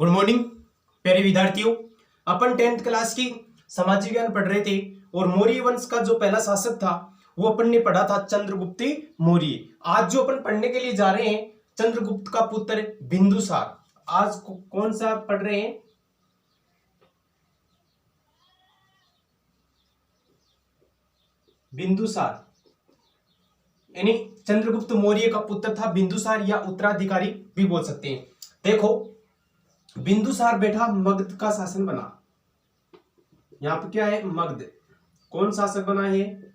Good morning प्यारे विद्यार्थियों। अपन 10th class की सामाजिक विज्ञान पढ़ रहे थे और मौर्य वंश का जो पहला शासक था वो अपन ने पढ़ा था चंद्रगुप्त मौर्य। आज जो अपन पढ़ने के लिए जा रहे हैं चंद्रगुप्त का पुत्र बिंदुसार। आज कौन सा पढ़ रहे हैं? बिंदुसार, यानी चंद्रगुप्त मौर्य का पुत्र था बिंदुसार, या उत्तराधिकारी भी बोल सकते हैं। देखो, बिंदुसार बेटा मगध का शासन बना। यहां पर क्या है? मगध। कौन शासक बना है?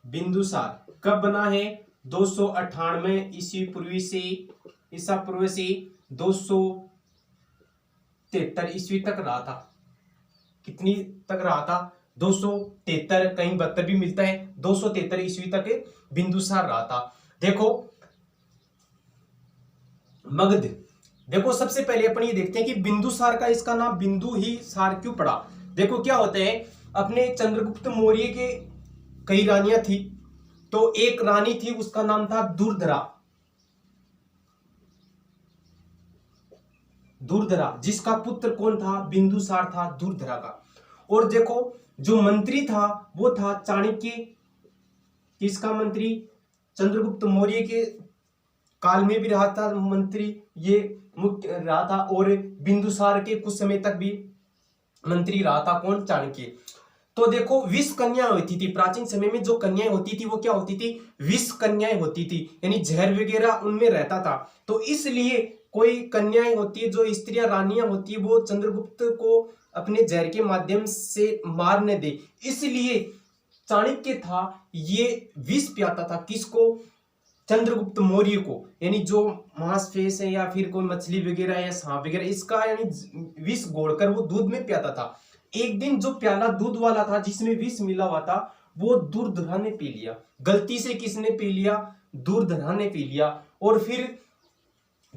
बिंदुसार। कब बना है? 298 ईसा पूर्व से 273 ईस्वी तक रहा था। कितनी तक रहा था? 273, कहीं 72 भी मिलता है। 273 ईस्वी तक बिंदुसार रहा था। देखो मगध। देखो सबसे पहले अपन ये देखते हैं कि बिंदुसार का इसका नाम बिंदु ही सार क्यों पड़ा। देखो क्या होता है, अपने चंद्रगुप्त मौर्य के कई रानियां थी, तो एक रानी थी उसका नाम था दुर्धरा। दुर्धरा, जिसका पुत्र कौन था? बिंदुसार था दुर्धरा का। और देखो जो मंत्री था वो था चाणक्य। किसका मंत्री? चंद्रगुप्त मौर्य के काल में भी रहा था मंत्री, ये मुख्य रहा था, और बिंदुसार के कुछ समय तक भी मंत्री रहा था। कौन? चाणक्य। तो देखो विष कन्या होती थी प्राचीन समय में। जो कन्याएं होती थी वो क्या होती थी? विष कन्याएं होती थी, यानी जहर वगैरह उनमें रहता था। तो इसलिए कोई कन्याएं होती है, जो स्त्रियां रानियां होती है, वो चंद्रगुप्त को अपने जहर के माध्यम से मारने दे, इसलिए चाणक्य था ये विष पियाता था। किसको? चंद्रगुप्त मौर्य को। यानी जो मांसपेश है या फिर कोई मछली वगैरह या सांप वगैरह, इसका यानी विष घोलकर वो दूध में पियाता था। एक दिन जो प्याला दूध वाला था जिसमें विष मिला हुआ था, वो दुर्धरा ने पी लिया। गलती से किसने पी लिया? दुर्धरा ने पी लिया। और फिर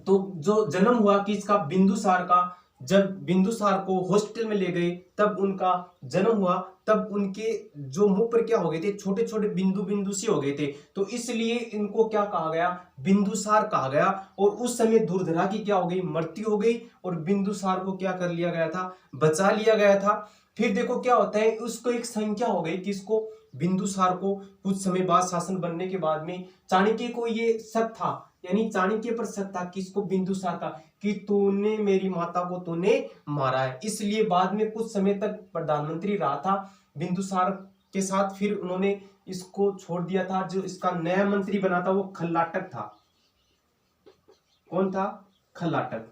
तो जो जन्म हुआ किसका? बिंदुसार का। जब बिंदुसार को हॉस्पिटल में ले गए तब उनका जन्म हुआ। तब उनके जो मुंह पर क्या हो गए थे? छोटे छोटे बिंदु बिंदु से हो गए थे, तो इसलिए इनको क्या कहा गया? बिंदुसार कहा गया। और उस समय दुर्धरा की क्या हो गई? मृत्यु हो गई। और बिंदुसार को क्या कर लिया गया था? बचा लिया गया था। फिर देखो क्या होता है, उसको एक संख्या हो गई। किसको? बिंदुसार को। कुछ समय बाद शासन बनने के बाद में चाणक्य को ये शक था, यानी चाणक्य पर शक था। किसको? बिंदुसार का, कि तूने मेरी माता को तूने मारा है। इसलिए बाद में कुछ समय तक प्रधानमंत्री रहा था बिंदुसार के साथ। फिर उन्होंने इसको छोड़ दिया था। जो इसका नया मंत्री बना था वो खल्लाटक था। कौन था? खल्लाटक।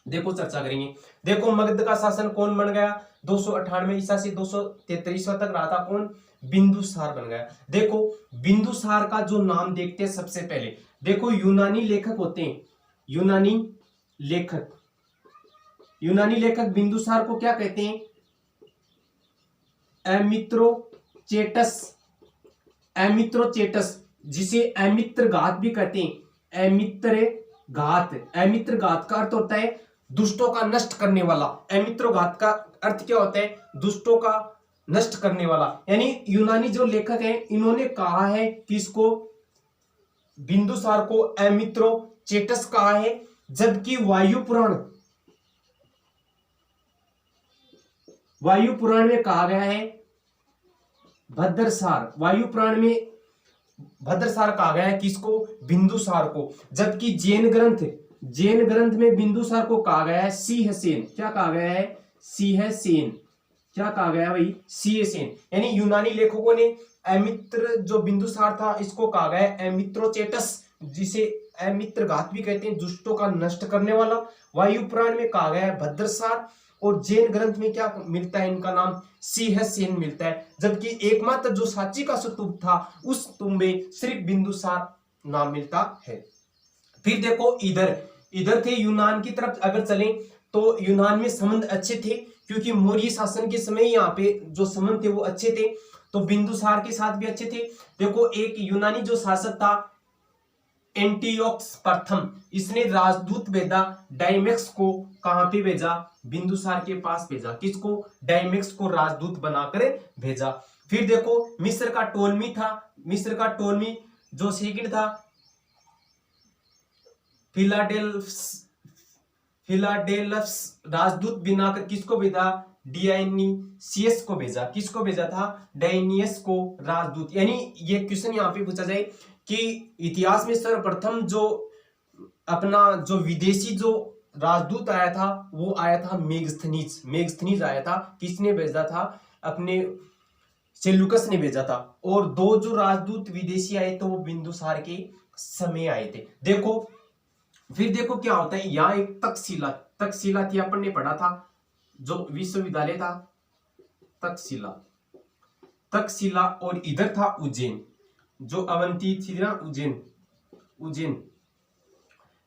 देखो चर्चा करेंगे। देखो मगध का शासन कौन बन गया? 298 ईसा से 273 ईसा तक रहा था। कौन? बिंदुसार बन गया। देखो बिंदुसार का जो नाम देखते हैं सबसे पहले। देखो यूनानी लेखक होते हैं, यूनानी लेखक। यूनानी लेखक बिंदुसार को क्या कहते हैं? एमित्रोचेटस। एमित्रोचेटस, जिसे एमित्र घात भी कहते हैं। एमित्र घात। एमित्र घात का अर्थ होता है दुष्टों का नष्ट करने वाला। एमित्रो घात का अर्थ क्या होता है? दुष्टों का नष्ट करने वाला। यानी यूनानी जो लेखक हैं इन्होंने कहा है किसको? बिंदुसार को एमित्रोचेटस कहा है। जबकि वायु पुराण में कहा गया है भद्रसार। वायु पुराण में भद्रसार कहा गया है किसको? बिंदुसार को। जबकि जैन ग्रंथ में बिंदुसार को कहा गया है सिंहसेन। क्या कहा गया है? सिंहसेन। क्या कहा गया भाई? सिंहसेन। यानी यूनानी लेखकों ने एमित्र जो बिंदुसार था इसको कहा गया है एमित्रोचेटस, जिसे एमित्र घात भी कहते हैं, दुष्टों का नष्ट करने वाला। वायु पुराण में कहा गया है भद्रसार। और जैन ग्रंथ में क्या मिलता है? इनका नाम सिंहसेन मिलता है। जबकि एकमात्र जो सांची का स्तूप था उस स्तूप में सिर्फ बिंदुसार नाम मिलता है। फिर देखो इधर थे यूनान की तरफ अगर चलें तो यूनान में संबंध अच्छे थे, क्योंकि मौर्य शासन के समय यहाँ पे जो संबंध थे वो अच्छे थे। तो बिंदुसार के साथ भी अच्छे थे। देखो एक यूनानी जो शासक था एंटियोक्स प्रथम, इसने राजदूत भेजा डायमेक्स को। कहां पे भेजा? बिंदुसार के पास भेजा। किसको? डायमेक्स को राजदूत बनाकर भेजा। फिर देखो मिस्र का टोलमी था। मिस्र का टोलमी जो सेकंड था फिलाडेल्फस राजदूत बनाकर किसको भेजा, डायनिसियस को भेजा। किसको भेजा था, डायनियस को राजदूत। यानी ये क्वेश्चन यहाँ पे पूछा जाए कि इतिहास में सर्वप्रथम जो अपना जो विदेशी जो राजदूत आया था वो आया था मेगस्थनीज। मेगस्थनीज आया था, किसने भेजा था, अपने सेल्यूकस ने भेजा था। और दो जो राजदूत विदेशी आए तो वो बिंदुसार के समय आए थे। देखो फिर देखो क्या होता है, यहाँ एक तक्षशिला, तक्षशिला थी, अपन ने पढ़ा था, जो विश्वविद्यालय था तक्षशिला, तक्षशिला। और इधर था उज्जैन, जो अवंती थी ना, उज्जैन, उज्जैन।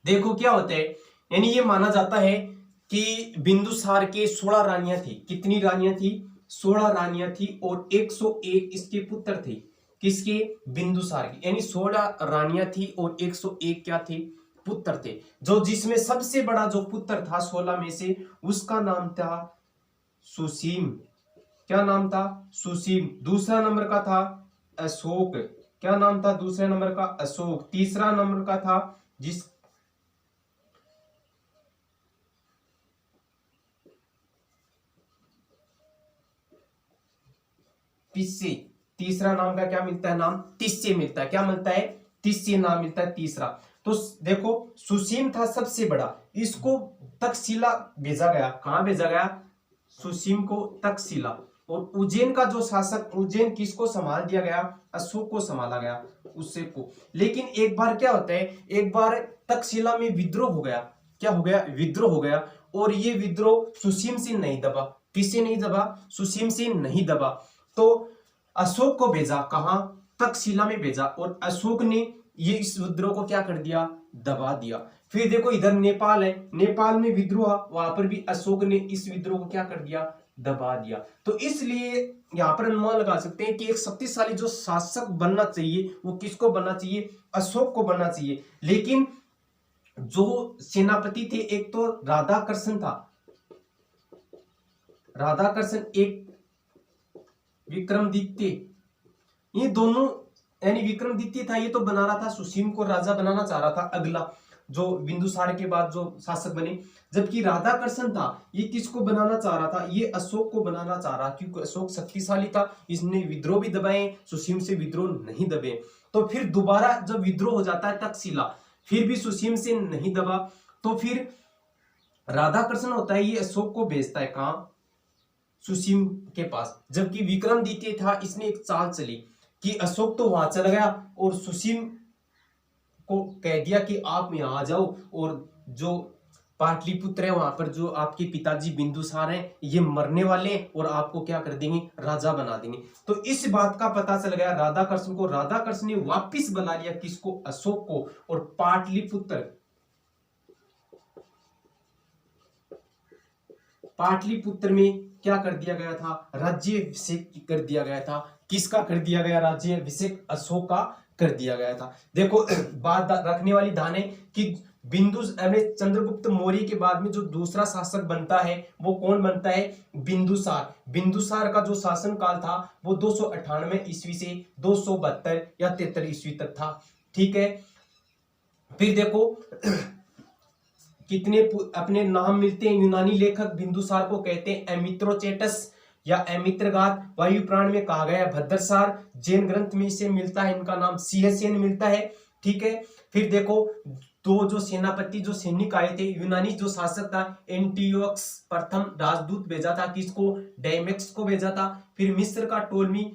देखो क्या होता है, यानी ये माना जाता है कि बिंदुसार के 16 रानियां थी। कितनी रानियां थी, 16 रानियां थी और 101 इसके पुत्र थे। किसके, बिंदुसार के। यानी 16 रानियां थी और 101 क्या थे, पुत्र थे। जो जिसमें सबसे बड़ा जो पुत्र था 16 में से, उसका नाम था सुसीम। क्या नाम था, सुसीम। दूसरा नंबर का था अशोक। क्या नाम था दूसरे नंबर का, अशोक। तीसरा नंबर का था जिस तिस्से। तीसरा नाम का क्या मिलता है, नाम तिस्से मिलता है। क्या मिलता है, तिस्से नाम मिलता है तीसरा। तो देखो सुसीम था सबसे बड़ा, इसको तक्षशिला भेजा गया। कहां भेजा गया, सुसीम को तक्षशिला। और उज्जैन का जो शासक, उज्जैन किसको संभाल दिया गया, अशोक को संभाला गया, उससे को। लेकिन एक बार क्या होता है, एक बार तक्षशिला में विद्रोह हो गया। क्या हो गया, विद्रोह हो गया। और ये विद्रोह सुसीम से नहीं दबा। किससे नहीं दबा, सुसीम से नहीं दबा। तो अशोक को भेजा, कहां, तक्षशिला में भेजा। और अशोक ने ये इस विद्रोह को क्या कर दिया, दबा दिया। फिर देखो इधर नेपाल है, नेपाल में विद्रोह, वहां पर भी अशोक ने इस विद्रोह को क्या कर दिया, दबा दिया। तो इसलिए यहां पर अनुमान लगा सकते हैं कि एक शक्तिशाली जो शासक बनना चाहिए वो किसको बनना चाहिए, अशोक को बनना चाहिए। लेकिन जो सेनापति थे, एक तो राधाकृष्ण था, राधाकृष्ण, एक विक्रमादित्य। ये दोनों, यानी विक्रमादित्य था, ये तो बना रहा था सुसीम को राजा बनाना चाह रहा था, अगला जो बिंदुसार के बाद जो शासक बने। जबकि राधाकृष्ण था, ये किसको बनाना चाह रहा था, ये अशोक को बनाना चाह रहा, क्योंकि अशोक शक्तिशाली था, इसने विद्रोह भी दबाए, सुसीम से विद्रोह नहीं दबे। तो फिर दोबारा जब विद्रोह हो जाता है तक्षशिला, फिर भी सुसीम से नहीं दबा, तो फिर राधाकृष्ण होता है, ये अशोक को भेजता है कहां, सुसीम के पास। जबकि विक्रमादित्य था, इसने एक चाल चली कि अशोक तो वहां चला गया और सुसीम को कह दिया कि आप यहां आ जाओ, और जो पाटलिपुत्र है वहां पर जो आपके पिताजी बिंदुसार हैं, ये मरने वाले हैं और आपको क्या कर देंगे, राजा बना देंगे। तो इस बात का पता चल गया राधाकृष्ण को। राधाकृष्ण ने वापिस बुला लिया किसको, अशोक को। और पाटलिपुत्र, पाटलिपुत्र में क्या कर दिया गया था, राज्याभिषेक कर दिया गया था। किसका कर दिया गया, राज्याभिषेक अशोक का कर दिया गया था। देखो बात रखने वाली ध्यान है कि चंद्रगुप्त मौर्य के बाद में जो दूसरा शासक बनता है वो कौन बनता है, बिंदुसार। बिंदुसार का जो शासन काल था वो 298 ईस्वी से 272 या 73 ईस्वी तक था। ठीक है। फिर देखो कितने अपने नाम मिलते हैं, यूनानी लेखक बिंदुसार को कहते हैं एमित्रोचेटस या एमित्रगात। वायु पुराण में कहा गया भद्रसार। जैन ग्रंथ में इसे मिलता है, इनका नाम सिंहसेन मिलता है। ठीक है। फिर देखो दो जो सेनापति, जो सैनिक आए थे, यूनानी जो शासक था एंटियोक्स प्रथम राजदूत भेजा था, किसको, डायमेक्स को भेजा था। फिर मिस्र का टोलमी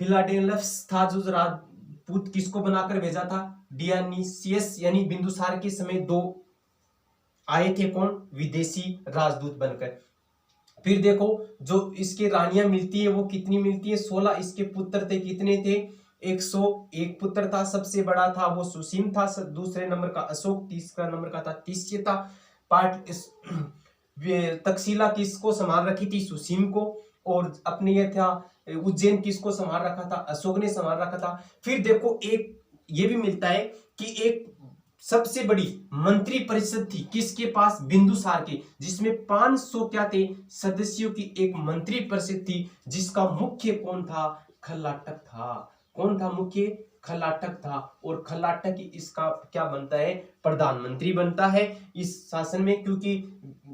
फिलाडेल्फस था, जो राजपूत, किसको बनाकर भेजा था, डियोनिसियस। यानी बिंदुसार के समय दो आए थे, कौन, विदेशी राजदूत बनकर। फिर देखो जो इसके रानियां मिलती है वो कितनी मिलती है, 16। इसके पुत्र थे, कितने थे, 101 पुत्र था। सबसे बड़ा था वो सुसीम था, दूसरे नंबर का अशोक, तीसरा नंबर का था तिस्य था। तक्षशिला किसको संभाल रखी थी, सुसीम को। और अपने ये था उज्जैन किसको संभाल रखा था, अशोक ने संभाल रखा था। फिर देखो एक ये भी मिलता है कि एक सबसे बड़ी मंत्री परिषद थी किसके पास, बिंदुसार के, जिसमें 500 क्या थे, सदस्यों की एक मंत्री परिषद थी, जिसका मुख्य कौन था, खल्लाटक था। कौन था मुख्य, खलाटक था, और खलाटक इसका क्या बनता है, प्रधानमंत्री बनता है इस शासन में, क्योंकि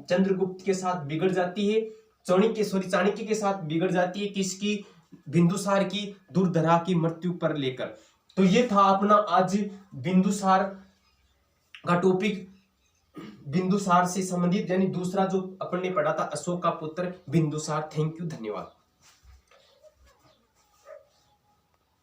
चंद्रगुप्त के साथ बिगड़ जाती है, चाणक्य के साथ बिगड़ जाती है, किसकी, बिंदुसार की दुर्धरा की मृत्यु पर लेकर। तो ये था अपना आज बिंदुसार का टॉपिक, बिंदुसार से संबंधित, यानी दूसरा जो अपन ने पढ़ा था अशोक का पुत्र बिंदुसार। थैंक यू, धन्यवाद।